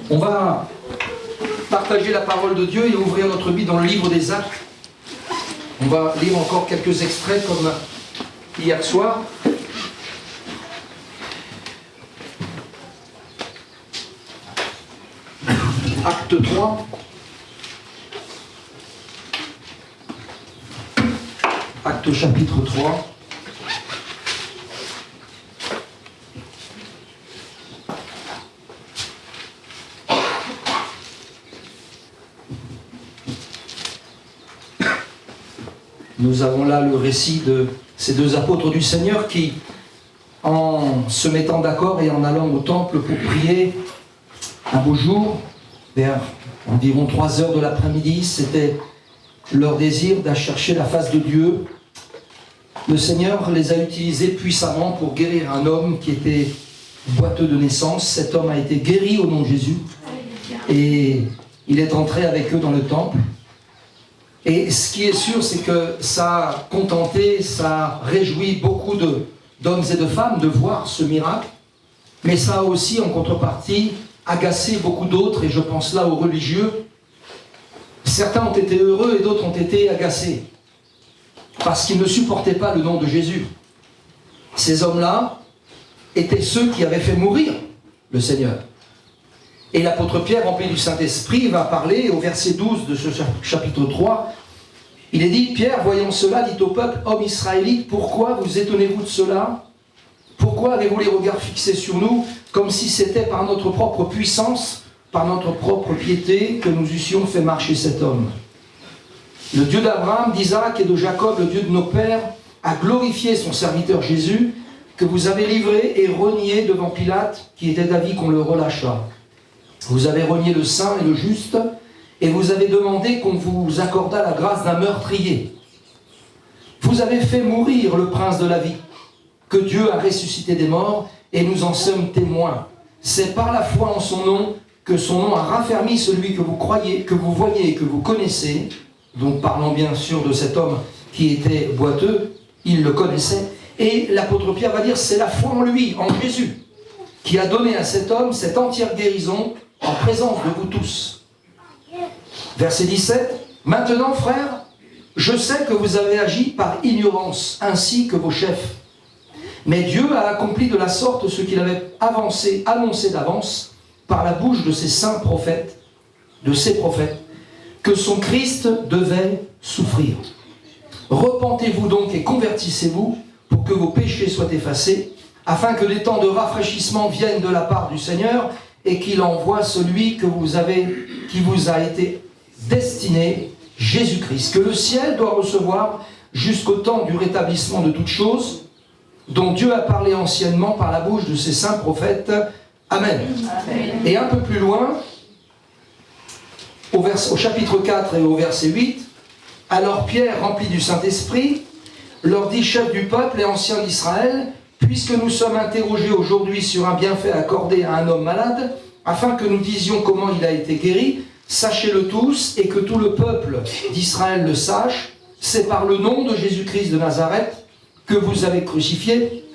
On va partager la parole de Dieu et ouvrir notre Bible dans le livre des Actes. On va lire encore quelques extraits comme hier soir. Acte 3. Acte chapitre 3. Nous avons là le récit de ces deux apôtres du Seigneur qui, en se mettant d'accord et en allant au temple pour prier un beau jour, vers environ 3 heures de l'après-midi, c'était leur désir d'aller chercher la face de Dieu. Le Seigneur les a utilisés puissamment pour guérir un homme qui était boiteux de naissance. Cet homme a été guéri au nom de Jésus et il est entré avec eux dans le temple. Et ce qui est sûr, c'est que ça a contenté, ça a réjoui beaucoup d'hommes et de femmes de voir ce miracle, mais ça a aussi, en contrepartie, agacé beaucoup d'autres, et je pense là aux religieux. Certains ont été heureux et d'autres ont été agacés, parce qu'ils ne supportaient pas le nom de Jésus. Ces hommes-là étaient ceux qui avaient fait mourir le Seigneur. Et l'apôtre Pierre, rempli du Saint-Esprit, va parler au verset 12 de ce chapitre 3. Il est dit, Pierre, voyant cela, dit au peuple, hommes israélites, pourquoi vous étonnez-vous de cela? Pourquoi avez-vous les regards fixés sur nous, comme si c'était par notre propre puissance, par notre propre piété, que nous eussions fait marcher cet homme? Le Dieu d'Abraham, d'Isaac et de Jacob, le Dieu de nos pères, a glorifié son serviteur Jésus, que vous avez livré et renié devant Pilate, qui était d'avis qu'on le relâchât. Vous avez renié le saint et le juste, et vous avez demandé qu'on vous accordât la grâce d'un meurtrier. Vous avez fait mourir le prince de la vie, que Dieu a ressuscité des morts, et nous en sommes témoins. C'est par la foi en son nom que son nom a raffermi celui que vous croyez, que vous voyez et que vous connaissez. Donc parlant bien sûr de cet homme qui était boiteux, il le connaissait. Et l'apôtre Pierre va dire, c'est la foi en lui, en Jésus, qui a donné à cet homme cette entière guérison en présence de vous tous. Verset 17. Maintenant, frères, je sais que vous avez agi par ignorance, ainsi que vos chefs. Mais Dieu a accompli de la sorte ce qu'il avait annoncé d'avance, par la bouche de ses saints prophètes, que son Christ devait souffrir. Repentez-vous donc et convertissez-vous, pour que vos péchés soient effacés, afin que des temps de rafraîchissement viennent de la part du Seigneur, et qu'il envoie celui qui vous a été destiné, Jésus-Christ, que le ciel doit recevoir jusqu'au temps du rétablissement de toutes choses, dont Dieu a parlé anciennement par la bouche de ses saints prophètes. Amen. Amen. Et un peu plus loin, au chapitre 4 et au verset 8, alors Pierre, rempli du Saint-Esprit, leur dit, chef du peuple et ancien d'Israël, puisque nous sommes interrogés aujourd'hui sur un bienfait accordé à un homme malade, afin que nous disions comment il a été guéri, sachez-le tous et que tout le peuple d'Israël le sache, c'est par le nom de Jésus-Christ de Nazareth que vous avez crucifié,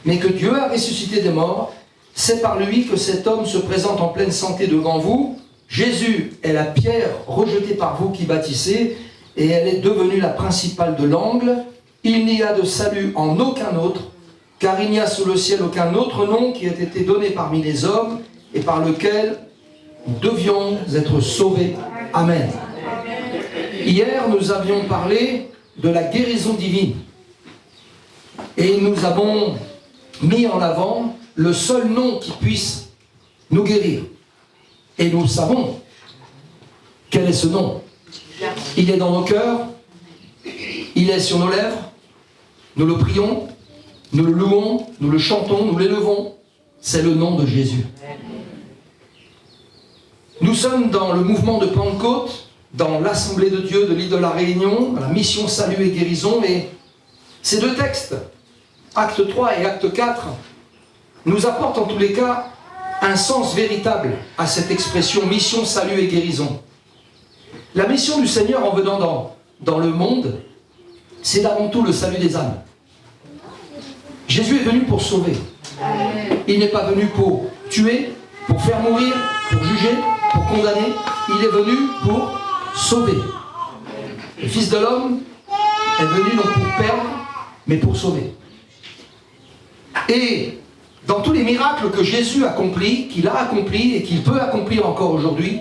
mais que Dieu a ressuscité des morts, c'est par lui que cet homme se présente en pleine santé devant vous. Jésus est la pierre rejetée par vous qui bâtissez, et elle est devenue la principale de l'angle. Il n'y a de salut en aucun autre, car il n'y a sous le ciel aucun autre nom qui ait été donné parmi les hommes et par lequel nous devions être sauvés. Amen. Hier, nous avions parlé de la guérison divine. Et nous avons mis en avant le seul nom qui puisse nous guérir. Et nous savons quel est ce nom. Il est dans nos cœurs, il est sur nos lèvres, nous le prions, nous le louons, nous le chantons, nous l'élevons. C'est le nom de Jésus. Nous sommes dans le mouvement de Pentecôte, dans l'Assemblée de Dieu de l'île de la Réunion, la mission Salut et Guérison, et ces deux textes, Acte 3 et Acte 4, nous apportent en tous les cas un sens véritable à cette expression mission Salut et Guérison. La mission du Seigneur en venant dans le monde, c'est avant tout le salut des âmes. Jésus est venu pour sauver. Il n'est pas venu pour tuer, pour faire mourir, pour juger, pour condamner, il est venu pour sauver. Le Fils de l'homme est venu non pour perdre, mais pour sauver. Et dans tous les miracles que Jésus accomplit, qu'il a accomplis et qu'il peut accomplir encore aujourd'hui,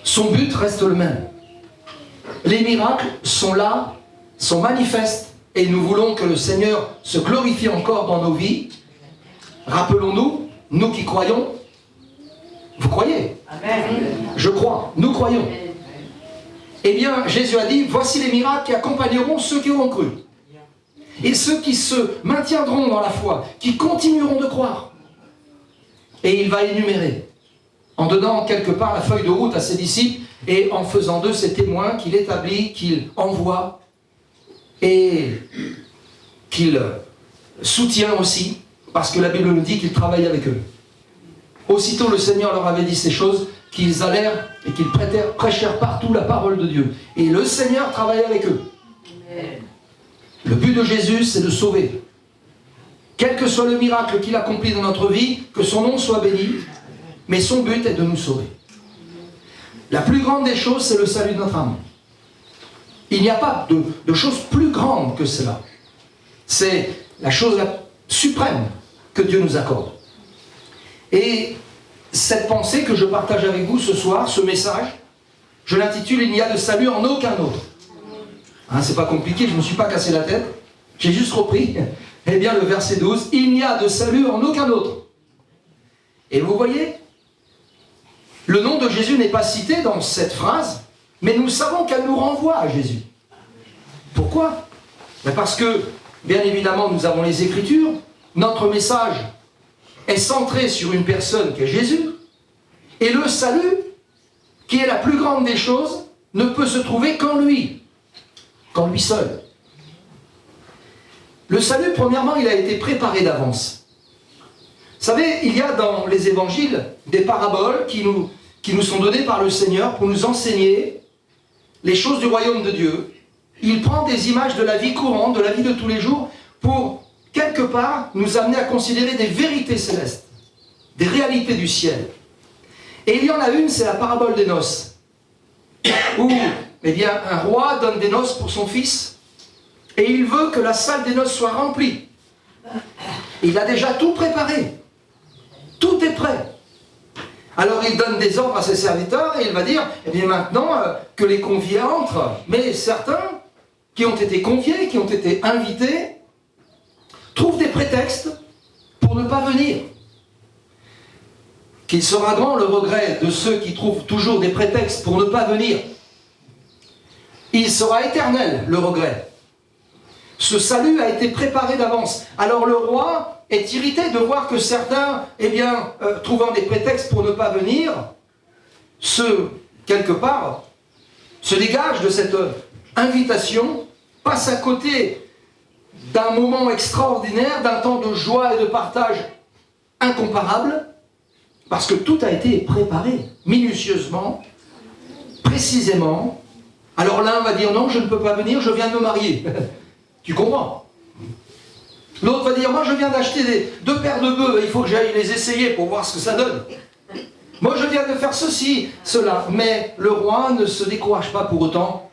son but reste le même. Les miracles sont là, sont manifestes, et nous voulons que le Seigneur se glorifie encore dans nos vies. Rappelons-nous, nous qui croyons, vous croyez? Amen. Je crois, nous croyons. Eh bien, Jésus a dit, voici les miracles qui accompagneront ceux qui auront cru. Et ceux qui se maintiendront dans la foi, qui continueront de croire. Et il va énumérer, en donnant quelque part la feuille de route à ses disciples, et en faisant d'eux ses témoins qu'il établit, qu'il envoie, et qu'il soutient aussi, parce que la Bible nous dit qu'il travaille avec eux. Aussitôt le Seigneur leur avait dit ces choses, qu'ils allèrent et qu'ils prêchèrent partout la parole de Dieu. Et le Seigneur travaillait avec eux. Amen. Le but de Jésus, c'est de sauver. Quel que soit le miracle qu'il accomplit dans notre vie, que son nom soit béni, mais son but est de nous sauver. La plus grande des choses, c'est le salut de notre âme. Il n'y a pas de chose plus grande que cela. C'est la chose la suprême que Dieu nous accorde. Et cette pensée que je partage avec vous ce soir, ce message, je l'intitule « Il n'y a de salut en aucun autre ». Hein, c'est pas compliqué, je ne me suis pas cassé la tête, j'ai juste repris, eh bien le verset 12, « Il n'y a de salut en aucun autre ». Et vous voyez, le nom de Jésus n'est pas cité dans cette phrase, mais nous savons qu'elle nous renvoie à Jésus. Pourquoi? Parce que, bien évidemment, nous avons les Écritures, notre message est centré sur une personne qui est Jésus, et le salut, qui est la plus grande des choses, ne peut se trouver qu'en lui seul. Le salut, premièrement, il a été préparé d'avance. Vous savez, il y a dans les évangiles des paraboles qui nous sont données par le Seigneur pour nous enseigner les choses du royaume de Dieu. Il prend des images de la vie courante, de la vie de tous les jours, pour, quelque part, nous amener à considérer des vérités célestes, des réalités du ciel. Et il y en a une, c'est la parabole des noces, où eh bien, un roi donne des noces pour son fils, et il veut que la salle des noces soit remplie. Il a déjà tout préparé. Tout est prêt. Alors il donne des ordres à ses serviteurs, et il va dire, eh bien maintenant, que les conviés entrent. Mais certains, qui ont été conviés, qui ont été invités, trouvent des prétextes pour ne pas venir. Qu'il sera grand le regret de ceux qui trouvent toujours des prétextes pour ne pas venir. Il sera éternel le regret. Ce salut a été préparé d'avance. Alors le roi est irrité de voir que certains, eh bien, trouvant des prétextes pour ne pas venir, quelque part, se dégagent de cette invitation, passent à côté d'un moment extraordinaire, d'un temps de joie et de partage incomparable, parce que tout a été préparé, minutieusement, précisément. Alors l'un va dire, non, je ne peux pas venir, je viens de me marier. Tu comprends? L'autre va dire, moi je viens d'acheter 2 paires de bœufs, il faut que j'aille les essayer pour voir ce que ça donne. Moi je viens de faire ceci, cela. Mais le roi ne se décourage pas pour autant.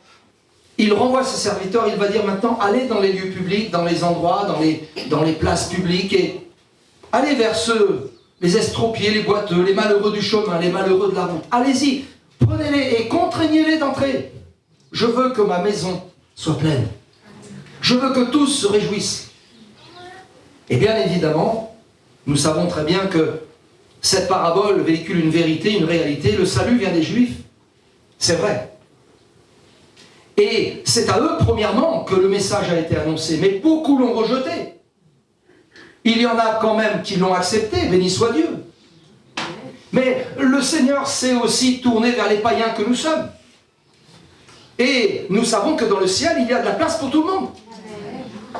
Il renvoie ses serviteurs, il va dire maintenant, allez dans les lieux publics, dans les endroits, dans les places publiques, et allez vers ceux, les estropiés, les boiteux, les malheureux du chemin, les malheureux de la route. Allez-y, prenez-les et contraignez-les d'entrer. Je veux que ma maison soit pleine. Je veux que tous se réjouissent. Et bien évidemment, nous savons très bien que cette parabole véhicule une vérité, une réalité. Le salut vient des Juifs. C'est vrai. Et c'est à eux, premièrement, que le message a été annoncé. Mais beaucoup l'ont rejeté. Il y en a quand même qui l'ont accepté, béni soit Dieu. Mais le Seigneur s'est aussi tourné vers les païens que nous sommes. Et nous savons que dans le ciel, il y a de la place pour tout le monde.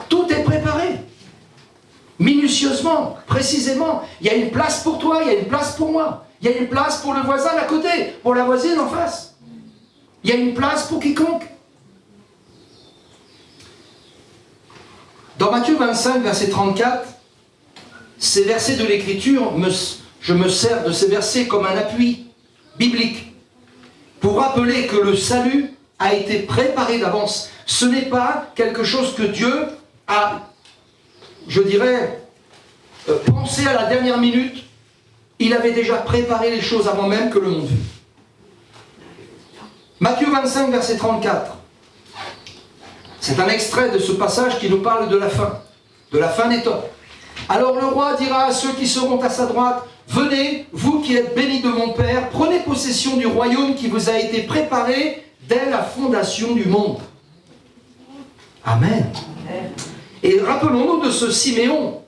Tout est préparé. Minutieusement, précisément. Il y a une place pour toi, il y a une place pour moi. Il y a une place pour le voisin d'à côté, pour la voisine en face. Il y a une place pour quiconque. Dans Matthieu 25, verset 34, ces versets de l'Écriture, je me sers de ces versets comme un appui biblique pour rappeler que le salut a été préparé d'avance. Ce n'est pas quelque chose que Dieu a, je dirais, pensé à la dernière minute. Il avait déjà préparé les choses avant même que le monde fût. Matthieu 25, verset 34. C'est un extrait de ce passage qui nous parle de la fin des temps. Alors le roi dira à ceux qui seront à sa droite, venez, vous qui êtes bénis de mon Père, prenez possession du royaume qui vous a été préparé dès la fondation du monde. Amen. Et rappelons-nous de ce Siméon,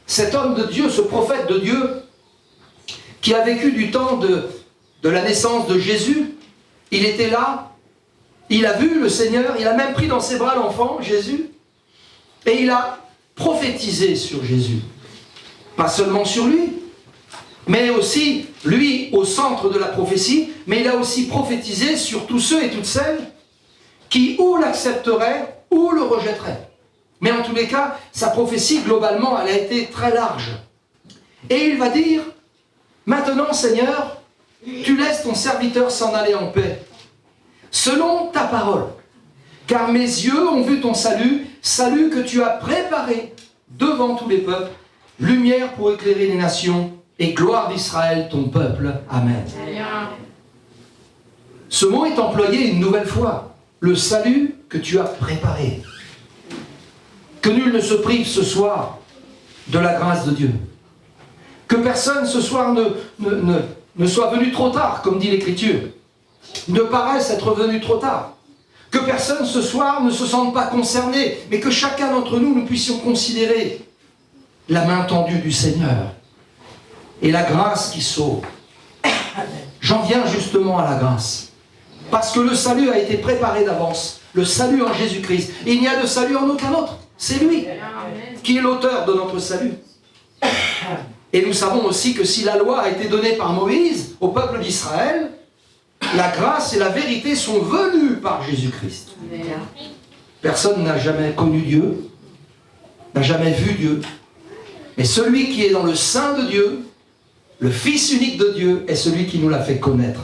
cet homme de Dieu, ce prophète de Dieu, qui a vécu du temps de la naissance de Jésus. Il était là, il a vu le Seigneur, il a même pris dans ses bras l'enfant, Jésus, et il a prophétisé sur Jésus. Pas seulement sur lui, mais aussi, lui, au centre de la prophétie, mais il a aussi prophétisé sur tous ceux et toutes celles qui ou l'accepteraient ou le rejetteraient. Mais en tous les cas, sa prophétie, globalement, elle a été très large. Et il va dire, maintenant, Seigneur, tu laisses ton serviteur s'en aller en paix, selon ta parole. Car mes yeux ont vu ton salut, salut que tu as préparé devant tous les peuples, lumière pour éclairer les nations, et gloire d'Israël, ton peuple. Amen. Ce mot est employé une nouvelle fois. Le salut que tu as préparé. Que nul ne se prive ce soir de la grâce de Dieu. Que personne ce soir ne soit venu trop tard, comme dit l'Écriture. Ne paraisse être venu trop tard. Que personne ce soir ne se sente pas concerné, mais que chacun d'entre nous, nous puissions considérer la main tendue du Seigneur et la grâce qui sauve. J'en viens justement à la grâce. Parce que le salut a été préparé d'avance. Le salut en Jésus-Christ. Il n'y a de salut en aucun autre. C'est lui qui est l'auteur de notre salut. Et nous savons aussi que si la loi a été donnée par Moïse au peuple d'Israël, la grâce et la vérité sont venues par Jésus-Christ. Personne n'a jamais connu Dieu, n'a jamais vu Dieu. Mais celui qui est dans le sein de Dieu, le Fils unique de Dieu, est celui qui nous l'a fait connaître.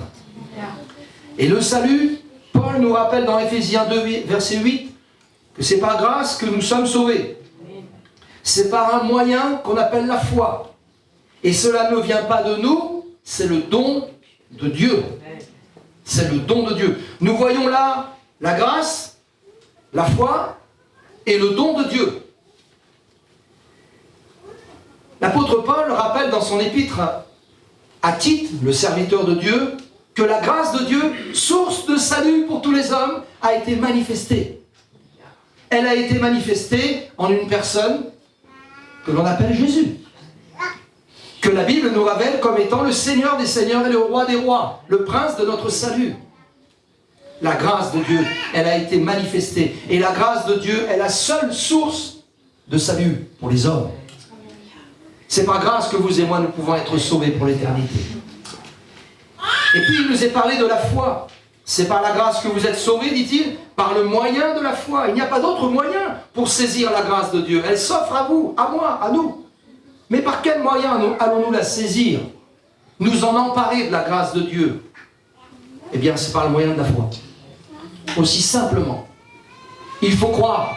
Et le salut, Paul nous rappelle dans Éphésiens 2, verset 8, que c'est par grâce que nous sommes sauvés. C'est par un moyen qu'on appelle la foi. Et cela ne vient pas de nous, c'est le don de Dieu. C'est le don de Dieu. Nous voyons là la grâce, la foi et le don de Dieu. L'apôtre Paul rappelle dans son épître à Tite, le serviteur de Dieu, que la grâce de Dieu, source de salut pour tous les hommes, a été manifestée. Elle a été manifestée en une personne que l'on appelle Jésus. Que la Bible nous révèle comme étant le Seigneur des Seigneurs et le Roi des Rois, le Prince de notre salut. La grâce de Dieu, elle a été manifestée. Et la grâce de Dieu est la seule source de salut pour les hommes. C'est par grâce que vous et moi, nous pouvons être sauvés pour l'éternité. Et puis, il nous est parlé de la foi. C'est par la grâce que vous êtes sauvés, dit-il, par le moyen de la foi. Il n'y a pas d'autre moyen pour saisir la grâce de Dieu. Elle s'offre à vous, à moi, à nous. Mais par quel moyen allons-nous la saisir? Nous en emparer de la grâce de Dieu? Eh bien, c'est par le moyen de la foi. Aussi simplement. Il faut croire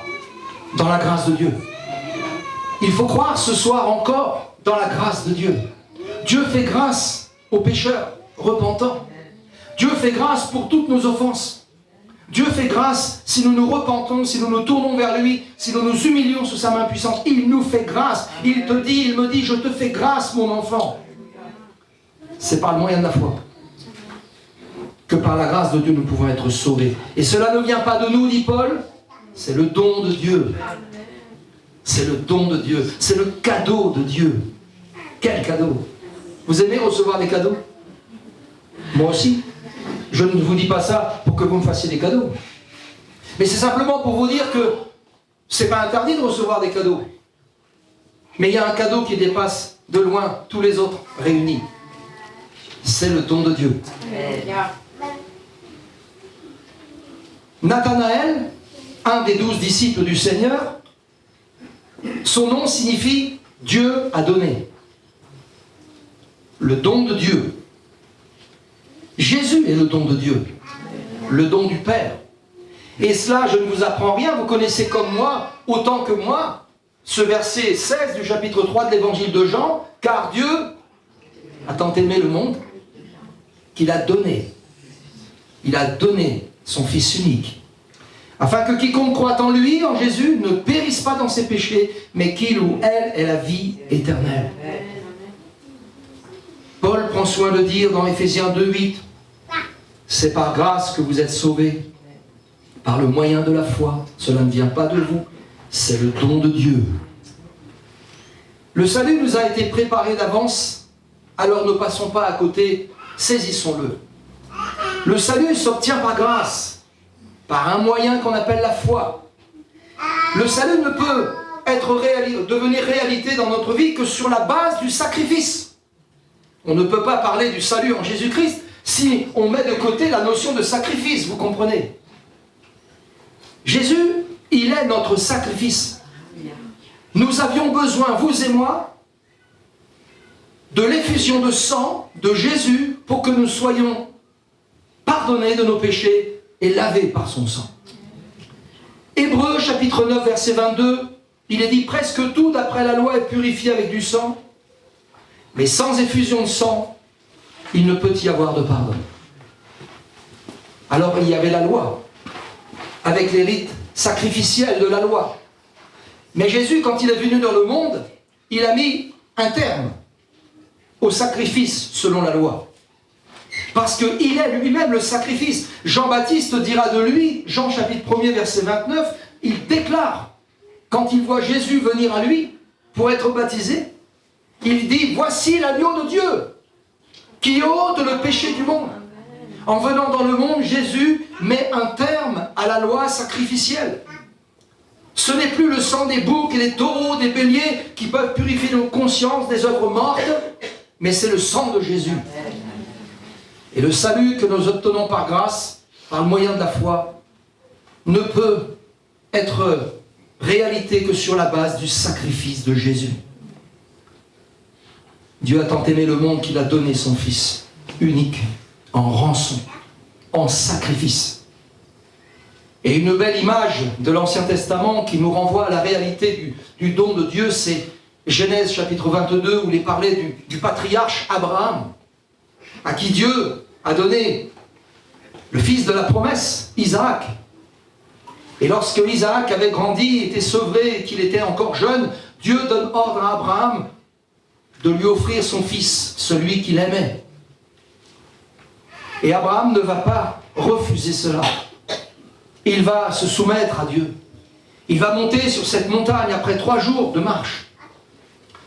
dans la grâce de Dieu. Il faut croire ce soir encore dans la grâce de Dieu. Dieu fait grâce aux pécheurs repentants. Dieu fait grâce pour toutes nos offenses. Dieu fait grâce si nous nous repentons, si nous nous tournons vers lui, si nous nous humilions sous sa main puissante. Il nous fait grâce. Il me dit, je te fais grâce, mon enfant. C'est par le moyen de la foi que par la grâce de Dieu nous pouvons être sauvés. Et cela ne vient pas de nous, dit Paul, c'est le don de Dieu. C'est le don de Dieu. C'est le cadeau de Dieu. Quel cadeau! Vous aimez recevoir des cadeaux? Moi aussi. Je ne vous dis pas ça pour que vous me fassiez des cadeaux. Mais c'est simplement pour vous dire que ce n'est pas interdit de recevoir des cadeaux. Mais il y a un cadeau qui dépasse de loin tous les autres réunis. C'est le don de Dieu. Nathanaël, un des 12 disciples du Seigneur, son nom signifie Dieu a donné. le don de Dieu. Jésus est le don de Dieu, le don du Père. Et cela, je ne vous apprends rien, vous connaissez comme moi, autant que moi, ce verset 16 du chapitre 3 de l'évangile de Jean, car Dieu a tant aimé le monde qu'il a donné. Il a donné son Fils unique, afin que quiconque croit en lui, en Jésus, ne périsse pas dans ses péchés, mais qu'il ou elle ait la vie éternelle. Paul prend soin de dire dans Éphésiens 2:8, c'est par grâce que vous êtes sauvés, par le moyen de la foi. Cela ne vient pas de vous, c'est le don de Dieu. Le salut nous a été préparé d'avance, alors ne passons pas à côté, saisissons-le. Le salut s'obtient par grâce, par un moyen qu'on appelle la foi. Le salut ne peut devenir réalité dans notre vie que sur la base du sacrifice. On ne peut pas parler du salut en Jésus-Christ si on met de côté la notion de sacrifice, vous comprenez? Jésus, il est notre sacrifice. Nous avions besoin, vous et moi, de l'effusion de sang de Jésus pour que nous soyons pardonnés de nos péchés et lavés par son sang. Hébreux chapitre 9 verset 22, il est dit presque tout d'après la loi est purifié avec du sang, mais sans effusion de sang, il ne peut y avoir de pardon. Alors il y avait la loi, avec les rites sacrificiels de la loi. Mais Jésus, quand il est venu dans le monde, il a mis un terme au sacrifice selon la loi. Parce qu'il est lui-même le sacrifice. Jean-Baptiste dira de lui, Jean chapitre 1er verset 29, il déclare, quand il voit Jésus venir à lui pour être baptisé, il dit, voici l'agneau de Dieu qui ôte le péché du monde. En venant dans le monde, Jésus met un terme à la loi sacrificielle. Ce n'est plus le sang des boucs et des taureaux, des béliers qui peuvent purifier nos consciences des œuvres mortes, mais c'est le sang de Jésus. Et le salut que nous obtenons par grâce, par le moyen de la foi, ne peut être réalité que sur la base du sacrifice de Jésus. Dieu a tant aimé le monde qu'il a donné son Fils unique, en rançon, en sacrifice. Et une belle image de l'Ancien Testament qui nous renvoie à la réalité du don de Dieu, c'est Genèse chapitre 22, où il est parlé du patriarche Abraham, à qui Dieu a donné le fils de la promesse, Isaac. Et lorsque Isaac avait grandi, était sevré et qu'il était encore jeune, Dieu donne ordre à Abraham de lui offrir son fils, celui qu'il aimait. Et Abraham ne va pas refuser cela. Il va se soumettre à Dieu. Il va monter sur cette montagne après 3 jours de marche.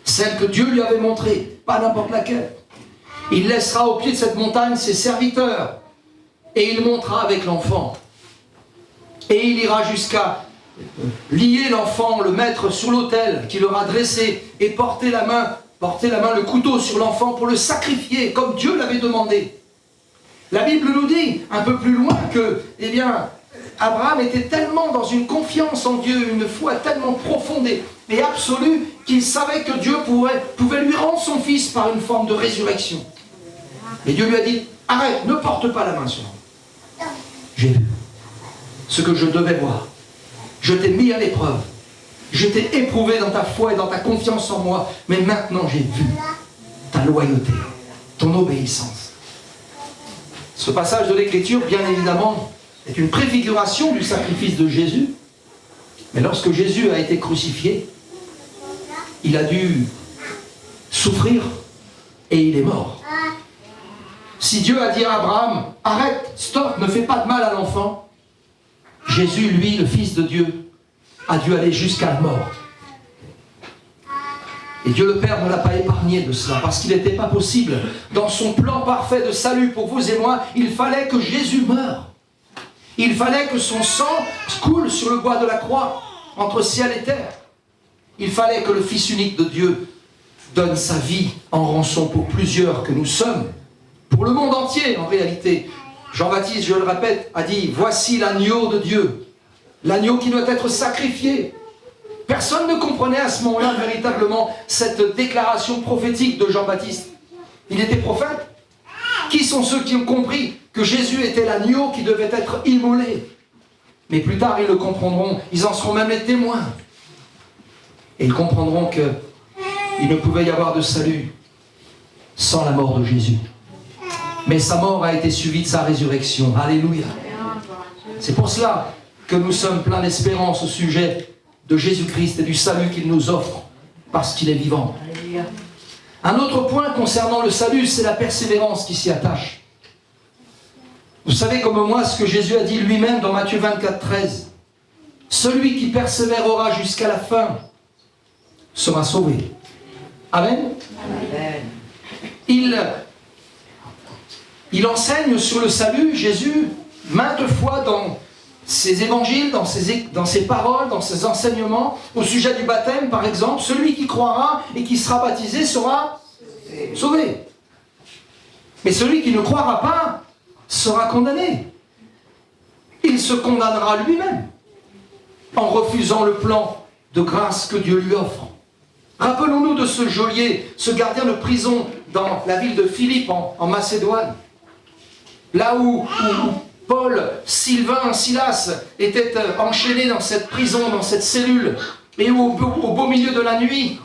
Celle que Dieu lui avait montrée, pas n'importe laquelle. Il laissera au pied de cette montagne ses serviteurs. Et il montera avec l'enfant. Et il ira jusqu'à lier l'enfant, le mettre sur l'autel qu'il aura dressé et porter la main, le couteau sur l'enfant pour le sacrifier comme Dieu l'avait demandé. La Bible nous dit un peu plus loin que, Abraham était tellement dans une confiance en Dieu, une foi tellement profonde et absolue, qu'il savait que Dieu pouvait lui rendre son fils par une forme de résurrection. Et Dieu lui a dit, arrête, ne porte pas la main sur moi. J'ai vu ce que je devais voir. Je t'ai mis à l'épreuve. Je t'ai éprouvé dans ta foi et dans ta confiance en moi. Mais maintenant, j'ai vu ta loyauté, ton obéissance. Ce passage de l'Écriture, bien évidemment, est une préfiguration du sacrifice de Jésus. Mais lorsque Jésus a été crucifié, il a dû souffrir et il est mort. Si Dieu a dit à Abraham, arrête, stop, ne fais pas de mal à l'enfant, Jésus, lui, le Fils de Dieu, a dû aller jusqu'à la mort. Et Dieu le Père ne l'a pas épargné de cela, parce qu'il n'était pas possible. Dans son plan parfait de salut pour vous et moi, il fallait que Jésus meure. Il fallait que son sang coule sur le bois de la croix, entre ciel et terre. Il fallait que le Fils unique de Dieu donne sa vie en rançon pour plusieurs que nous sommes, pour le monde entier en réalité. Jean-Baptiste, je le répète, a dit, voici l'agneau de Dieu, l'agneau qui doit être sacrifié. Personne ne comprenait à ce moment-là véritablement cette déclaration prophétique de Jean-Baptiste. Il était prophète. Qui sont ceux qui ont compris que Jésus était l'agneau qui devait être immolé? Mais plus tard, ils le comprendront. Ils en seront même les témoins. Et ils comprendront qu'il ne pouvait y avoir de salut sans la mort de Jésus. Mais sa mort a été suivie de sa résurrection. Alléluia. C'est pour cela que nous sommes pleins d'espérance au sujet de Jésus-Christ et du salut qu'il nous offre, parce qu'il est vivant. Un autre point concernant le salut, c'est la persévérance qui s'y attache. Vous savez comme moi ce que Jésus a dit lui-même dans Matthieu 24, 13. Celui qui persévérera jusqu'à la fin sera sauvé. Amen. Il enseigne sur le salut, Jésus, maintes fois dans ses évangiles, dans ses paroles, dans ses enseignements, au sujet du baptême, par exemple, celui qui croira et qui sera baptisé sera sauvé. Mais celui qui ne croira pas sera condamné. Il se condamnera lui-même en refusant le plan de grâce que Dieu lui offre. Rappelons-nous de ce geôlier, ce gardien de prison dans la ville de Philippe en Macédoine, là où Paul, Sylvain, Silas étaient enchaînés dans cette prison, dans cette cellule, et où au beau milieu de la nuit,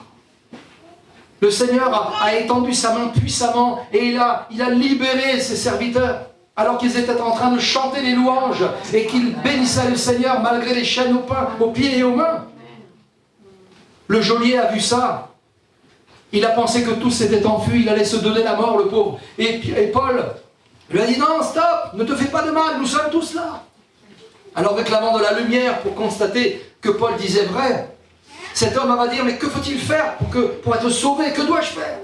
le Seigneur a étendu sa main puissamment et il a libéré ses serviteurs alors qu'ils étaient en train de chanter les louanges et qu'ils bénissaient le Seigneur malgré les chaînes aux pieds et aux mains. Le geôlier a vu ça. Il a pensé que tous s'étaient enfuis, il allait se donner la mort, le pauvre. Et Paul lui a dit, non, stop, ne te fais pas de mal, nous sommes tous là. Alors réclamant de la lumière pour constater que Paul disait vrai, cet homme va dire, mais que faut-il faire pour être sauvé? Que dois-je faire?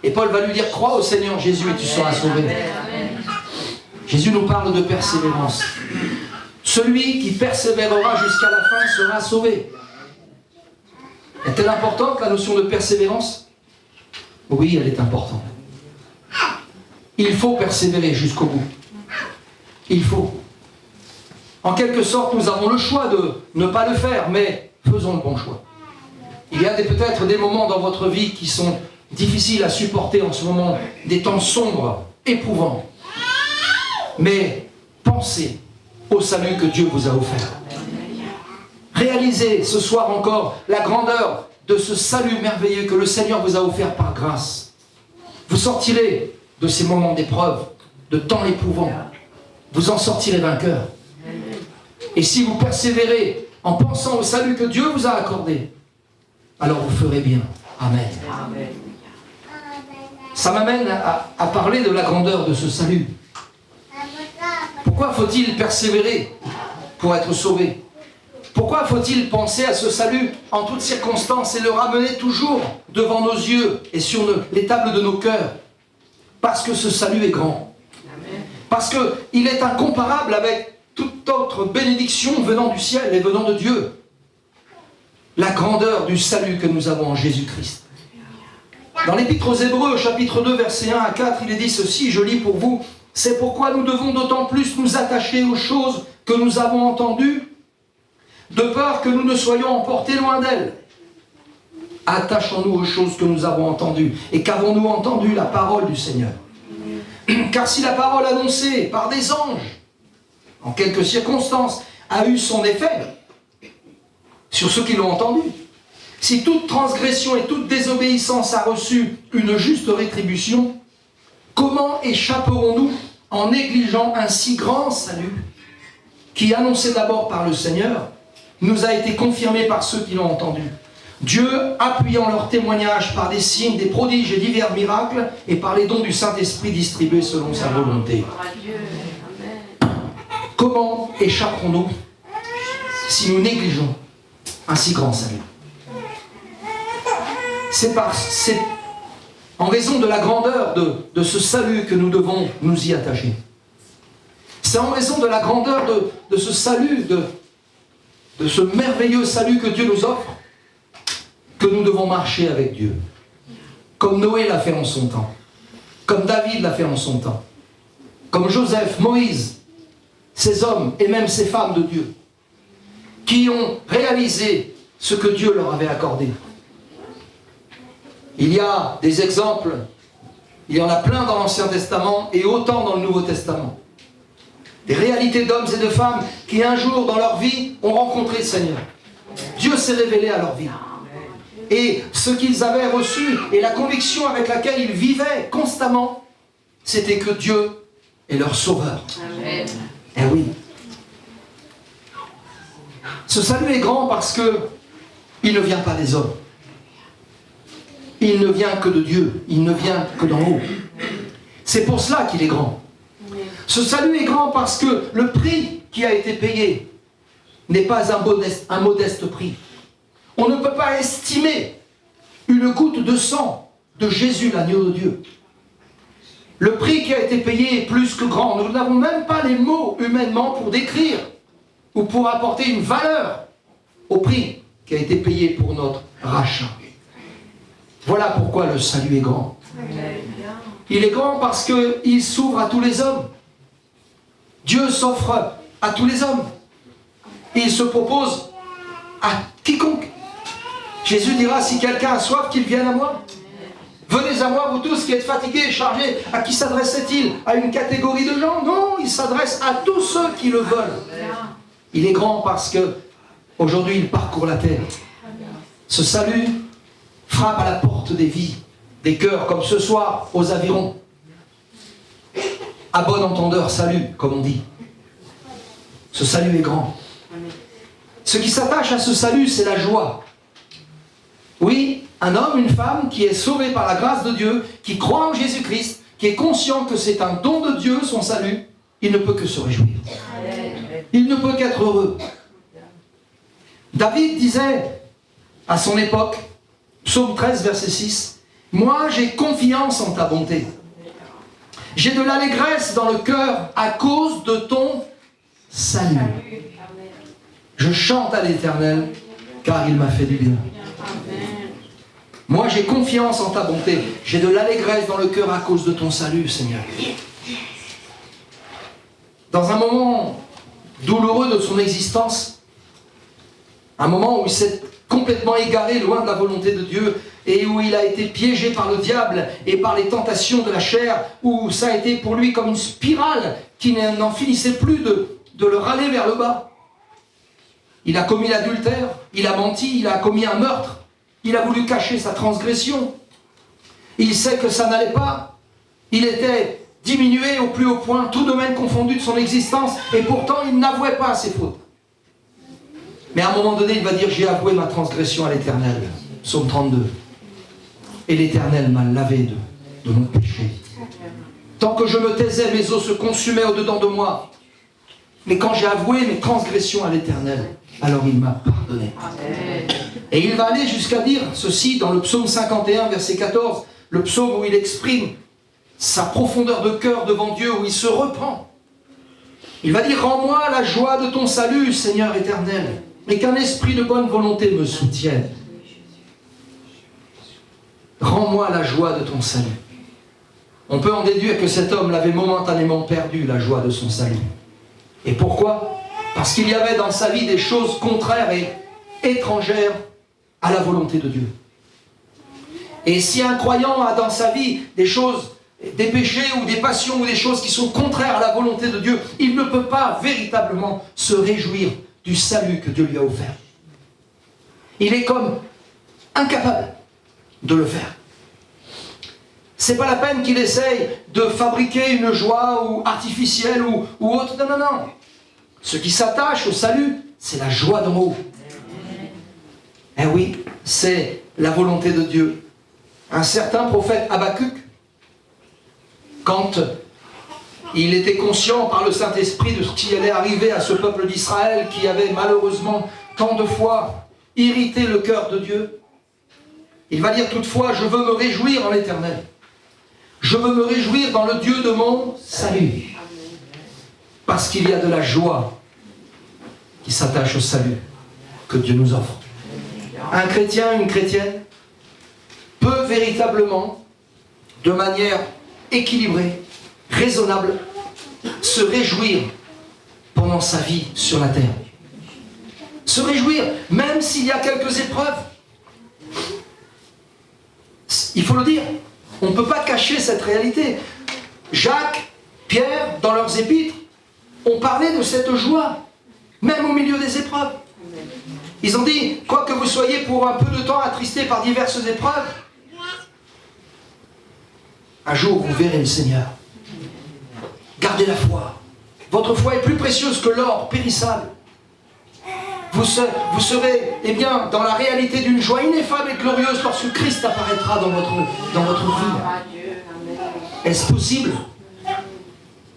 Et Paul va lui dire, crois au Seigneur Jésus et tu seras sauvé. Jésus nous parle de persévérance. Celui qui persévérera jusqu'à la fin sera sauvé. Est-elle importante la notion de persévérance? Oui, elle est importante. Il faut persévérer jusqu'au bout. Il faut. En quelque sorte, nous avons le choix de ne pas le faire, mais faisons le bon choix. Il y a peut-être des moments dans votre vie qui sont difficiles à supporter en ce moment, des temps sombres, éprouvants. Mais pensez au salut que Dieu vous a offert. Réalisez ce soir encore la grandeur de ce salut merveilleux que le Seigneur vous a offert par grâce. Vous sortirez de ces moments d'épreuve, de temps éprouvants. Vous en sortirez vainqueur. Et si vous persévérez en pensant au salut que Dieu vous a accordé, alors vous ferez bien. Amen. Ça m'amène à parler de la grandeur de ce salut. Pourquoi faut-il persévérer pour être sauvé? Pourquoi faut-il penser à ce salut en toutes circonstances et le ramener toujours devant nos yeux et sur les tables de nos cœurs? Parce que ce salut est grand. Parce qu'il est incomparable avec toute autre bénédiction venant du ciel et venant de Dieu. La grandeur du salut que nous avons en Jésus-Christ. Dans l'Épître aux Hébreux, chapitre 2, versets 1 à 4, il est dit ceci, je lis pour vous. C'est pourquoi nous devons d'autant plus nous attacher aux choses que nous avons entendues, de peur que nous ne soyons emportés loin d'elles. Attachons-nous aux choses que nous avons entendues. Et qu'avons-nous entendu? La parole du Seigneur. Car si la parole annoncée par des anges, en quelques circonstances, a eu son effet sur ceux qui l'ont entendu, si toute transgression et toute désobéissance a reçu une juste rétribution, comment échapperons-nous en négligeant un si grand salut qui, annoncé d'abord par le Seigneur, nous a été confirmé par ceux qui l'ont entendu? Dieu, appuyant leur témoignage par des signes, des prodiges et divers miracles, et par les dons du Saint-Esprit distribués selon sa volonté. Comment échapperons-nous si nous négligeons un si grand salut? C'est en raison de la grandeur de ce salut que nous devons nous y attacher. C'est en raison de la grandeur de ce salut, de ce merveilleux salut que Dieu nous offre, que nous devons marcher avec Dieu. Comme Noé l'a fait en son temps. Comme David l'a fait en son temps. Comme Joseph, Moïse, ces hommes et même ces femmes de Dieu, qui ont réalisé ce que Dieu leur avait accordé. Il y a des exemples Il y en a plein dans l'Ancien Testament et autant dans le Nouveau Testament. Des réalités d'hommes et de femmes qui un jour dans leur vie ont rencontré le Seigneur. Dieu s'est révélé à leur vie. Et ce qu'ils avaient reçu et la conviction avec laquelle ils vivaient constamment, c'était que Dieu est leur sauveur. Amen. Eh oui. Ce salut est grand parce que il ne vient pas des hommes. Il ne vient que de Dieu. Il ne vient que d'en haut. C'est pour cela qu'il est grand. Ce salut est grand parce que le prix qui a été payé n'est pas un modeste prix. On ne peut pas estimer une goutte de sang de Jésus, l'agneau de Dieu. Le prix qui a été payé est plus que grand. Nous n'avons même pas les mots humainement pour décrire ou pour apporter une valeur au prix qui a été payé pour notre rachat. Voilà pourquoi le salut est grand. Il est grand parce qu'il s'ouvre à tous les hommes. Dieu s'offre à tous les hommes. Et il se propose à quiconque. Jésus dira, si quelqu'un a soif, qu'il vienne à moi. Venez à moi, vous tous qui êtes fatigués et chargés. À qui s'adressait-il? À une catégorie de gens? Non, il s'adresse à tous ceux qui le veulent. Il est grand parce que aujourd'hui il parcourt la terre. Ce salut frappe à la porte des vies, des cœurs, comme ce soir aux avirons. À bon entendeur, salut, comme on dit. Ce salut est grand. Ce qui s'attache à ce salut, c'est la joie. Oui, un homme, une femme qui est sauvé par la grâce de Dieu, qui croit en Jésus-Christ, qui est conscient que c'est un don de Dieu, son salut, il ne peut que se réjouir. Il ne peut qu'être heureux. David disait à son époque, psaume 13, verset 6, « Moi, j'ai confiance en ta bonté. J'ai de l'allégresse dans le cœur à cause de ton salut. Je chante à l'Éternel, car il m'a fait du bien. Moi, j'ai confiance en ta bonté. J'ai de l'allégresse dans le cœur à cause de ton salut, Seigneur. » Dans un moment douloureux de son existence, un moment où il s'est complètement égaré loin de la volonté de Dieu et où il a été piégé par le diable et par les tentations de la chair, où ça a été pour lui comme une spirale qui n'en finissait plus de le râler vers le bas. Il a commis l'adultère, il a menti, il a commis un meurtre, il a voulu cacher sa transgression. Il sait que ça n'allait pas. Il était diminué au plus haut point, tout domaine confondu de son existence, et pourtant il n'avouait pas ses fautes. Mais à un moment donné, il va dire, j'ai avoué ma transgression à l'Éternel. Psaume 32. Et l'Éternel m'a lavé de mon péché. Tant que je me taisais, mes os se consumaient au-dedans de moi. Mais quand j'ai avoué mes transgressions à l'Éternel, alors il m'a pardonné. Et il va aller jusqu'à dire ceci dans le psaume 51, verset 14, le psaume où il exprime sa profondeur de cœur devant Dieu, où il se repent. Il va dire, rends-moi la joie de ton salut, Seigneur éternel, et qu'un esprit de bonne volonté me soutienne. Rends-moi la joie de ton salut. On peut en déduire que cet homme l'avait momentanément perdu, la joie de son salut. Et pourquoi? Parce qu'il y avait dans sa vie des choses contraires et étrangères à la volonté de Dieu. Et si un croyant a dans sa vie des choses, des péchés ou des passions ou des choses qui sont contraires à la volonté de Dieu, il ne peut pas véritablement se réjouir du salut que Dieu lui a offert. Il est comme incapable de le faire. C'est pas la peine qu'il essaye de fabriquer une joie ou artificielle ou autre. Non, non, non. Ce qui s'attache au salut, c'est la joie d'en haut. Eh oui, c'est la volonté de Dieu. Un certain prophète Habakkuk, quand il était conscient par le Saint-Esprit de ce qui allait arriver à ce peuple d'Israël qui avait malheureusement tant de fois irrité le cœur de Dieu, il va dire toutefois, je veux me réjouir en l'Éternel. Je veux me réjouir dans le Dieu de mon salut. Parce qu'il y a de la joie qui s'attache au salut que Dieu nous offre. Un chrétien, une chrétienne peut véritablement, de manière équilibrée, raisonnable, se réjouir pendant sa vie sur la terre. Se réjouir, même s'il y a quelques épreuves. Il faut le dire, On ne peut pas cacher cette réalité. Jacques, Pierre, dans leurs épîtres, ont parlé de cette joie, même au milieu des épreuves. Ils ont dit, quoi que vous soyez pour un peu de temps attristés par diverses épreuves, un jour vous verrez le Seigneur. Gardez la foi. Votre foi est plus précieuse que l'or périssable. Vous serez dans la réalité d'une joie ineffable et glorieuse lorsque Christ apparaîtra dans votre vie. Est-ce possible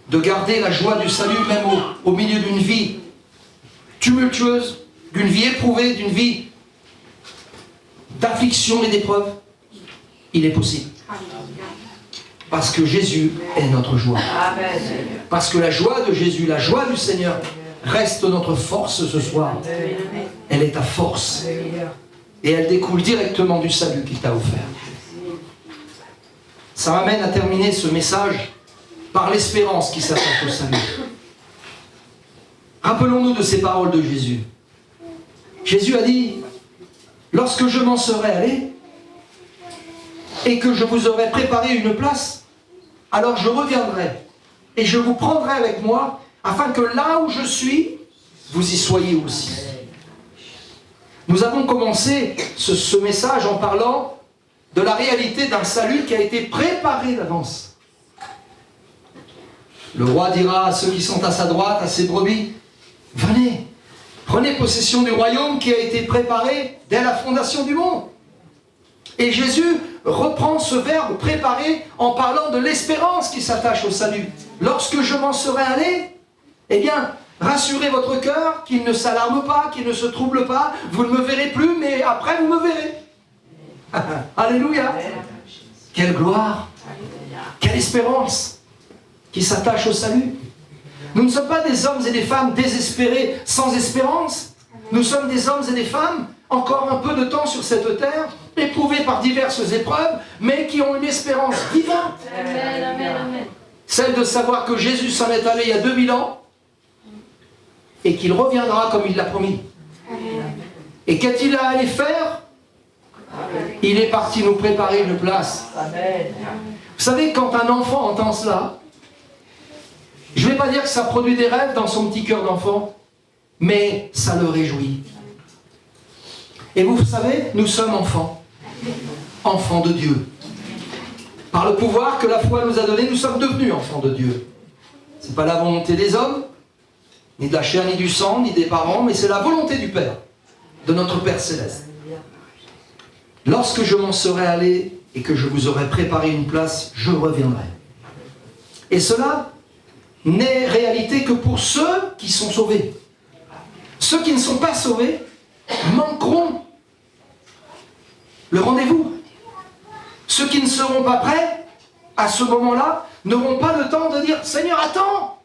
de garder la joie du salut même au milieu d'une vie tumultueuse, d'une vie éprouvée, d'une vie d'affliction et d'épreuve? Il est possible. Parce que Jésus est notre joie. Parce que la joie de Jésus, la joie du Seigneur, reste notre force ce soir. Elle est ta force. Et elle découle directement du salut qu'il t'a offert. Ça m'amène à terminer ce message par l'espérance qui s'attache au salut. Rappelons-nous de ces paroles de Jésus. Jésus a dit, lorsque je m'en serai allé, et que je vous aurai préparé une place, alors je reviendrai, et je vous prendrai avec moi, afin que là où je suis, vous y soyez aussi. Nous avons commencé ce message en parlant de la réalité d'un salut qui a été préparé d'avance. Le roi dira à ceux qui sont à sa droite, à ses brebis, venez, prenez possession du royaume qui a été préparé dès la fondation du monde. Et Jésus reprend ce verbe préparer en parlant de l'espérance qui s'attache au salut. Lorsque je m'en serai allé, eh bien, rassurez votre cœur, qu'il ne s'alarme pas, qu'il ne se trouble pas. Vous ne me verrez plus, mais après vous me verrez. Alléluia. Quelle gloire, quelle espérance qui s'attache au salut. Nous ne sommes pas des hommes et des femmes désespérés, sans espérance. Nous sommes des hommes et des femmes, encore un peu de temps sur cette terre, éprouvés par diverses épreuves, mais qui ont une espérance vivante. Amen, amen, amen. Celle de savoir que Jésus s'en est allé il y a 2000 ans, et qu'il reviendra comme il l'a promis. Amen. Et qu'a-t-il à aller faire? Il est parti nous préparer une place. Amen. Vous savez, quand un enfant entend cela, je ne vais pas dire que ça produit des rêves dans son petit cœur d'enfant, mais ça le réjouit. Et vous savez, nous sommes enfants. Enfants de Dieu. Par le pouvoir que la foi nous a donné, nous sommes devenus enfants de Dieu. Ce n'est pas la volonté des hommes, ni de la chair, ni du sang, ni des parents, mais c'est la volonté du Père, de notre Père Céleste. Lorsque je m'en serai allé et que je vous aurai préparé une place, je reviendrai. Et cela n'est réalité que pour ceux qui sont sauvés. Ceux qui ne sont pas sauvés manqueront le rendez-vous. Ceux qui ne seront pas prêts, à ce moment-là, n'auront pas le temps de dire « Seigneur, attends !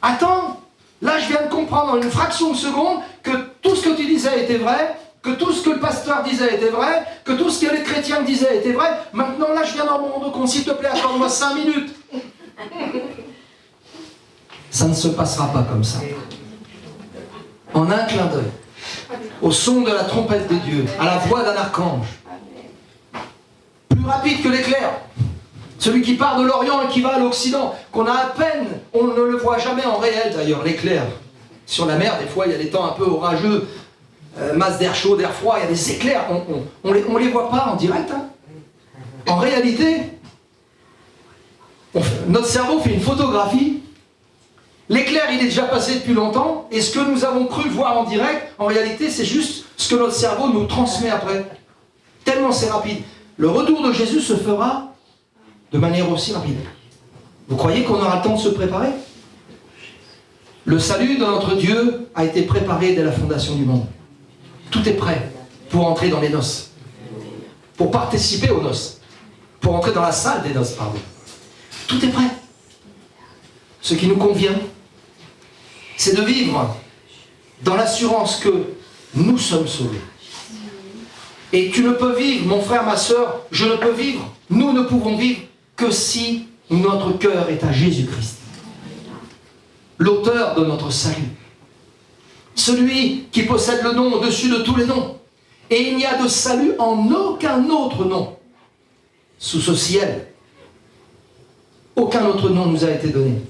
Attends ! Là, je viens de comprendre en une fraction de seconde que tout ce que tu disais était vrai, que tout ce que le pasteur disait était vrai, que tout ce que les chrétiens disaient était vrai. Maintenant, là, je viens d'en me rendre compte. S'il te plaît, accorde-moi 5 minutes. » Ça ne se passera pas comme ça. En un clin d'œil, au son de la trompette de Dieu, à la voix d'un archange, plus rapide que l'éclair, celui qui part de l'Orient et qui va à l'Occident, qu'on a à peine, on ne le voit jamais en réel d'ailleurs, l'éclair. Sur la mer, des fois, il y a des temps un peu orageux, masse d'air chaud, d'air froid, il y a des éclairs, on les voit pas en direct. Hein. En réalité, notre cerveau fait une photographie. L'éclair, il est déjà passé depuis longtemps, et ce que nous avons cru voir en direct, en réalité, c'est juste ce que notre cerveau nous transmet après. Tellement c'est rapide. Le retour de Jésus se fera de manière aussi rapide. Vous croyez qu'on aura le temps de se préparer? Le salut de notre Dieu a été préparé dès la fondation du monde. Tout est prêt pour entrer dans les noces. Pour participer aux noces. Pour entrer dans la salle des noces, pardon. Tout est prêt. Ce qui nous convient, c'est de vivre dans l'assurance que nous sommes sauvés. Et tu ne peux vivre, mon frère, ma soeur, je ne peux vivre, nous ne pouvons vivre que si notre cœur est à Jésus-Christ, l'auteur de notre salut. Celui qui possède le nom au-dessus de tous les noms. Et il n'y a de salut en aucun autre nom. sous ce ciel. Aucun autre nom nous a été donné.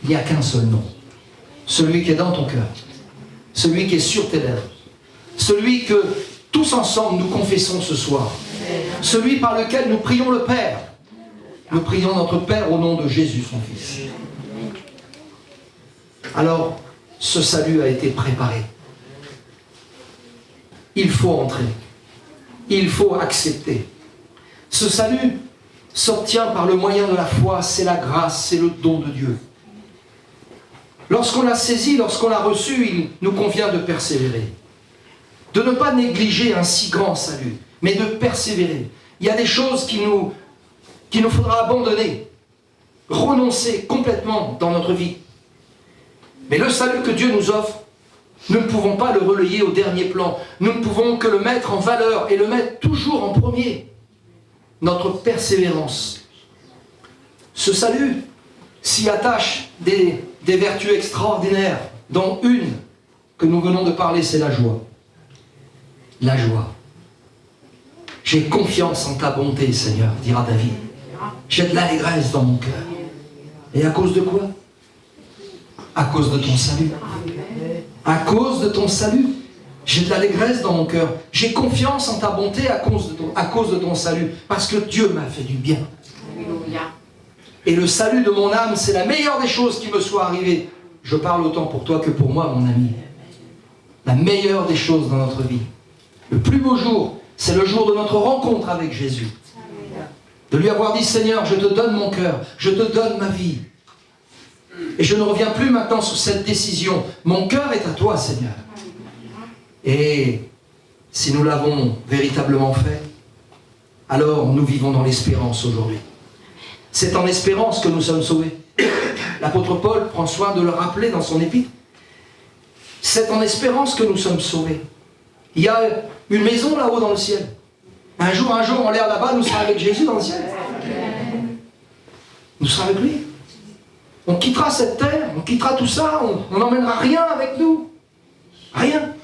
Il n'y a qu'un seul nom. Celui qui est dans ton cœur. Celui qui est sur tes lèvres. Celui que tous ensemble nous confessons ce soir. Celui par lequel nous prions le Père. Nous prions notre Père au nom de Jésus, son Fils. Alors, ce salut a été préparé. Il faut entrer. Il faut accepter. Ce salut s'obtient par le moyen de la foi, c'est la grâce, c'est le don de Dieu. Lorsqu'on l'a saisi, lorsqu'on l'a reçu, il nous convient de persévérer. De ne pas négliger un si grand salut, mais de persévérer. Il y a des choses qu'il nous faudra abandonner, renoncer complètement dans notre vie. Mais le salut que Dieu nous offre, nous ne pouvons pas le relayer au dernier plan. Nous ne pouvons que le mettre en valeur et le mettre toujours en premier. Notre persévérance. Ce salut s'y attache des vertus extraordinaires, dont une que nous venons de parler, c'est la joie. La joie. J'ai confiance en ta bonté, Seigneur, dira David. J'ai de l'allégresse dans mon cœur. Et à cause de quoi? À cause de ton salut. À cause de ton salut. J'ai de l'allégresse dans mon cœur. J'ai confiance en ta bonté à cause de ton salut. Parce que Dieu m'a fait du bien. Et le salut de mon âme, c'est la meilleure des choses qui me soit arrivée. Je parle autant pour toi que pour moi, mon ami. La meilleure des choses dans notre vie. Le plus beau jour, c'est le jour de notre rencontre avec Jésus. De lui avoir dit, Seigneur, je te donne mon cœur, je te donne ma vie. Et je ne reviens plus maintenant sur cette décision. Mon cœur est à toi, Seigneur. Et si nous l'avons véritablement fait, alors nous vivons dans l'espérance aujourd'hui. C'est en espérance que nous sommes sauvés. L'apôtre Paul prend soin de le rappeler dans son épître. C'est en espérance que nous sommes sauvés. Il y a une maison là-haut dans le ciel. Un jour, en l'air là-bas, nous serons avec Jésus dans le ciel. Nous serons avec lui. On quittera cette terre, on quittera tout ça, on n'emmènera rien avec nous. Rien.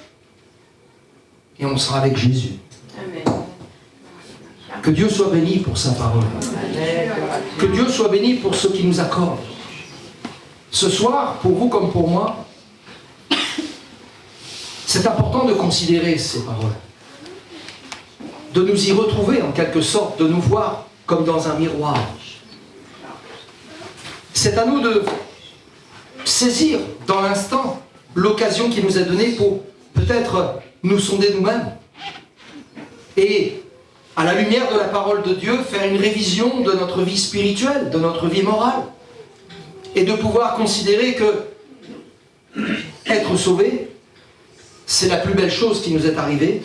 Et on sera avec Jésus. Amen. Que Dieu soit béni pour sa parole. Amen. Que Dieu soit béni pour ce qu'il nous accorde. Ce soir, pour vous comme pour moi, c'est important de considérer ces paroles. De nous y retrouver en quelque sorte, de nous voir comme dans un miroir. C'est à nous de saisir dans l'instant l'occasion qui nous est donnée pour peut-être nous sonder nous-mêmes et à la lumière de la parole de Dieu faire une révision de notre vie spirituelle, de notre vie morale et de pouvoir considérer que être sauvé, c'est la plus belle chose qui nous est arrivée,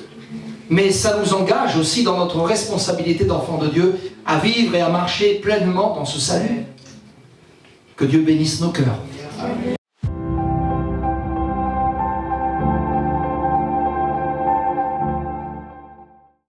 mais ça nous engage aussi dans notre responsabilité d'enfants de Dieu à vivre et à marcher pleinement dans ce salut. Que Dieu bénisse nos cœurs.